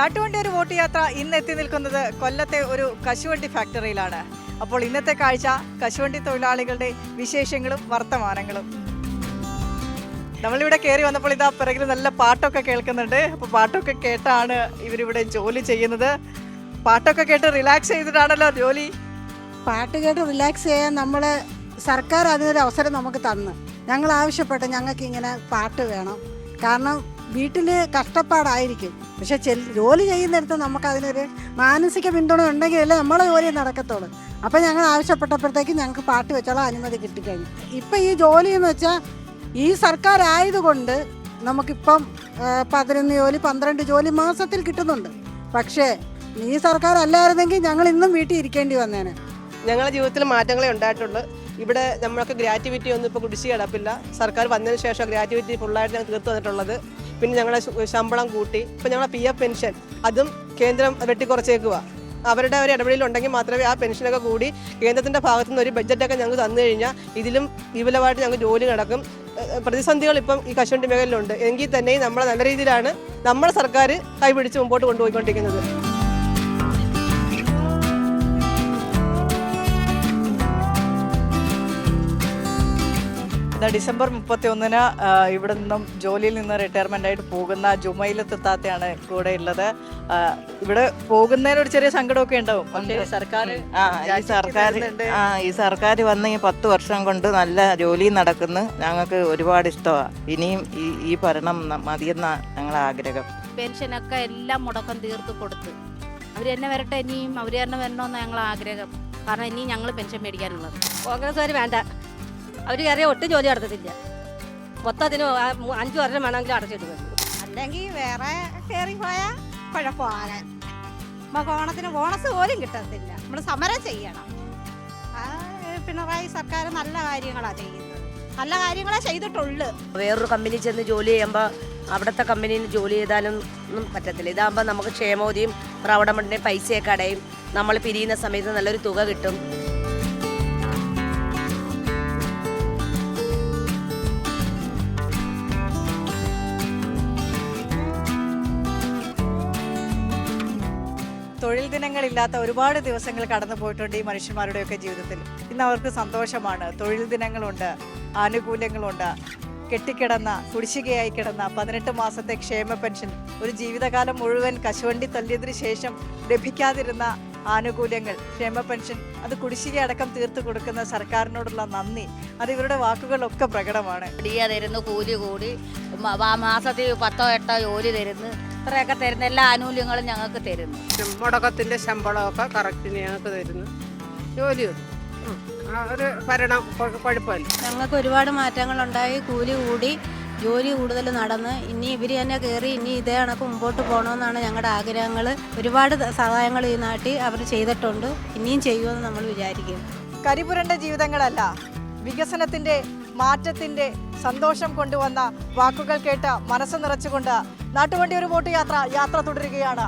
നാട്ടുവണ്ടി ഒരു വോട്ട് യാത്ര ഇന്ന് എത്തി നിൽക്കുന്നത് കൊല്ലത്തെ ഒരു കശുവണ്ടി ഫാക്ടറിയിലാണ്. അപ്പോൾ ഇന്നത്തെ കാഴ്ച കശുവണ്ടി തൊഴിലാളികളുടെ വിശേഷങ്ങളും വർത്തമാനങ്ങളും. നമ്മളിവിടെ കയറി വന്നപ്പോൾ ഇതാ പിറകിൽ നല്ല പാട്ടൊക്കെ കേൾക്കുന്നുണ്ട്. അപ്പോൾ പാട്ടൊക്കെ കേട്ടാണ് ഇവരിവിടെ ജോലി ചെയ്യുന്നത്. പാട്ടൊക്കെ കേട്ട് റിലാക്സ് ചെയ്തിട്ടാണല്ലോ ജോലി. പാട്ട് കേട്ട് റിലാക്സ് ചെയ്യാൻ നമ്മൾ സർക്കാർ അതിനൊരു അവസരം നമുക്ക് തന്ന് ഞങ്ങൾ ആവശ്യപ്പെട്ട ഞങ്ങൾക്ക് ഇങ്ങനെ പാട്ട് വേണം. കാരണം വീട്ടിൽ കഷ്ടപ്പാടായിരിക്കും, പക്ഷെ ജോലി ചെയ്യുന്നിടത്ത് നമുക്ക് അതിനൊരു മാനസിക പിന്തുണ ഉണ്ടെങ്കിലല്ലേ നമ്മളെ ജോലി നടക്കത്തുള്ളൂ. അപ്പം ഞങ്ങൾ ആവശ്യപ്പെട്ടപ്പോഴത്തേക്ക് ഞങ്ങൾക്ക് പാട്ട് വെച്ചുള്ള അനുമതി കിട്ടിക്കഴിഞ്ഞു. ഇപ്പം ഈ ജോലി എന്ന് വെച്ചാൽ ഈ സർക്കാർ ആയതുകൊണ്ട് നമുക്കിപ്പം 11 ജോലി 12 ജോലി മാസത്തിൽ കിട്ടുന്നുണ്ട്. പക്ഷേ ഈ സർക്കാർ അല്ലായിരുന്നെങ്കിൽ ഞങ്ങൾ ഇന്നും വീട്ടിൽ ഇരിക്കേണ്ടി വന്നേനെ. ഞങ്ങളുടെ ജീവിതത്തിൽ മാറ്റങ്ങളെ ഉണ്ടായിട്ടുള്ളൂ. ഇവിടെ നമ്മൾക്ക് ഗ്രാറ്റുവിറ്റി ഒന്നും ഇപ്പോൾ കുടിശ്ശിക കിടപ്പില്ല. സർക്കാർ വന്നതിന് ശേഷം ഗ്രാറ്റുവിറ്റി ഫുള്ളായിട്ട് ഞങ്ങൾ തീർത്തു തന്നിട്ടുള്ളത്. പിന്നെ ഞങ്ങളുടെ ശമ്പളം കൂട്ടി. ഇപ്പം ഞങ്ങളുടെ PF പെൻഷൻ അതും കേന്ദ്രം വെട്ടിക്കുറച്ചേക്കുക. അവരുടെ ഒരു ഇടപെടലുണ്ടെങ്കിൽ മാത്രമേ ആ പെൻഷനൊക്കെ കൂടി കേന്ദ്രത്തിൻ്റെ ഭാഗത്തു നിന്ന് ഒരു ബഡ്ജറ്റൊക്കെ ഞങ്ങൾക്ക് തന്നു കഴിഞ്ഞാൽ ഇതിലും വിപുലമായിട്ട് ഞങ്ങൾക്ക് ജോലി നടക്കും. പ്രതിസന്ധികൾ ഇപ്പം ഈ കശുവണ്ടി മേഖലയിലുണ്ട്. എങ്കിൽ തന്നെയും നമ്മളെ നല്ല രീതിയിലാണ് നമ്മുടെ സർക്കാർ കൈപിടിച്ച് മുമ്പോട്ട് കൊണ്ടുപോയിക്കൊണ്ടിരിക്കുന്നത്. ഡിസംബർ 31 ഇവിടെ നിന്നും ജോലിയിൽ നിന്ന് റിട്ടയർമെൻ്റ് ആയിട്ട് പോകുന്ന ജുമൈലത്ത് താത്തയാണ് കൂടെ ഉള്ളത്. ഇവിടെ പോകുന്നതിന് ഒരു ചെറിയ സങ്കടമൊക്കെ ഉണ്ടാവും. പക്ഷേ ഈ സർക്കാർ വന്ന് ഈ 10 വർഷം കൊണ്ട് നല്ല ജോലി നടക്കുന്നു. ഞങ്ങൾക്ക് ഒരുപാട് ഇഷ്ടമാണ്. ഇനിയും ഈ ഭരണം മതിയെന്ന ഞങ്ങളെ ആഗ്രഹം. പെൻഷനൊക്കെ എല്ലാം മുടക്കം തീർത്ത് കൊടുത്ത് അവർ തന്നെ വരട്ടെ, ഇനിയും അവർ തന്നെ വരണമെന്ന് ഞങ്ങളെ ആഗ്രഹം. കാരണം ഇനിയും ഞങ്ങൾ പെൻഷൻ മേടിക്കാനുള്ളത്. കോൺഗ്രസ്സുകാർ വേണ്ട, അവർ കയറിയ ഒട്ടും ജോലി നടത്തത്തില്ല. മൊത്തത്തിന് 5 വർഷം വേണമെങ്കിലും അടച്ചിട്ട് വരും. അല്ലെങ്കിൽ വേറെ കയറി പോയാൽ കുഴപ്പമാണ്. നമുക്ക് ഓണത്തിന് ബോണസ് പോലും കിട്ടത്തില്ല. നമ്മൾ സമരം ചെയ്യണം. പിണറായി സർക്കാർ നല്ല കാര്യങ്ങളാണ് ചെയ്യുന്നത്. നല്ല കാര്യങ്ങളെ ചെയ്തിട്ടുള്ളൂ. വേറൊരു കമ്പനി ചെന്ന് ജോലി ചെയ്യുമ്പോൾ അവിടുത്തെ കമ്പനിയിൽ ജോലി ചെയ്താലും ഒന്നും പറ്റത്തില്ല. ഇതാകുമ്പോൾ നമുക്ക് ക്ഷേമോതിയും പ്രൗഢമണ്ണിൻ്റെ പൈസയൊക്കെ അടയും. നമ്മൾ പിരിയുന്ന സമയത്ത് നല്ലൊരു തുക കിട്ടും. തൊഴിൽ ദിനങ്ങളില്ലാത്ത ഒരുപാട് ദിവസങ്ങൾ കടന്നു പോയിട്ടുണ്ട് ഈ മനുഷ്യന്മാരുടെയൊക്കെ ജീവിതത്തിൽ. ഇന്ന് അവർക്ക് സന്തോഷമാണ്. തൊഴിൽ ദിനങ്ങളുണ്ട്, ആനുകൂല്യങ്ങളുണ്ട്. കെട്ടിക്കിടന്ന കുടിശ്ശികയായി കിടന്ന 18 മാസത്തെ ക്ഷേമ പെൻഷൻ, ഒരു ജീവിതകാലം മുഴുവൻ കശുവണ്ടി തല്ലിയതിനു ശേഷം ലഭിക്കാതിരുന്ന ആനുകൂല്യങ്ങൾ, ക്ഷേമ പെൻഷൻ, അത് കുടിശ്ശിക അടക്കം തീർത്തു കൊടുക്കുന്ന സർക്കാരിനോടുള്ള നന്ദി, അത് ഇവരുടെ വാക്കുകളിലൊക്കെ പ്രകടമാണ്. തരുന്നു, കൂലി കൂടി മാസത്തിൽ 10 8 ജോലി തരുന്നു. ഇത്രയൊക്കെ തരുന്ന എല്ലാ ആനുകൂല്യങ്ങളും ഞങ്ങൾക്ക് തരുന്നു. മുടക്കത്തിൻ്റെ ശമ്പളമൊക്കെ കറക്റ്റിന് ഞങ്ങൾക്ക് തരുന്നു. ജോലി ഒരു ഭരണം കുഴപ്പമില്ല. ഞങ്ങൾക്ക് ഒരുപാട് മാറ്റങ്ങളുണ്ടായി. കൂലി കൂടി, ജോലി കൂടുതൽ നടന്ന്, ഇനി ഇവർ തന്നെ കയറി ഇനി ഇതേ കണക്ക് മുമ്പോട്ട് പോകണമെന്നാണ് ഞങ്ങളുടെ ആഗ്രഹങ്ങൾ. ഒരുപാട് സഹായങ്ങൾ ഈ നാട്ടിൽ അവർ ചെയ്തിട്ടുണ്ട്, ഇനിയും ചെയ്യുമെന്ന് നമ്മൾ വിചാരിക്കുന്നു. കരിപുരണ്ട ജീവിതങ്ങളല്ല, വികസനത്തിൻ്റെ, മാറ്റത്തിൻ്റെ സന്തോഷം കൊണ്ടുവന്ന വാക്കുകൾ കേട്ട് മനസ്സ് നിറച്ചുകൊണ്ട് നാട്ടുവണ്ടി ഒരു വോട്ട് യാത്ര തുടരുകയാണ്.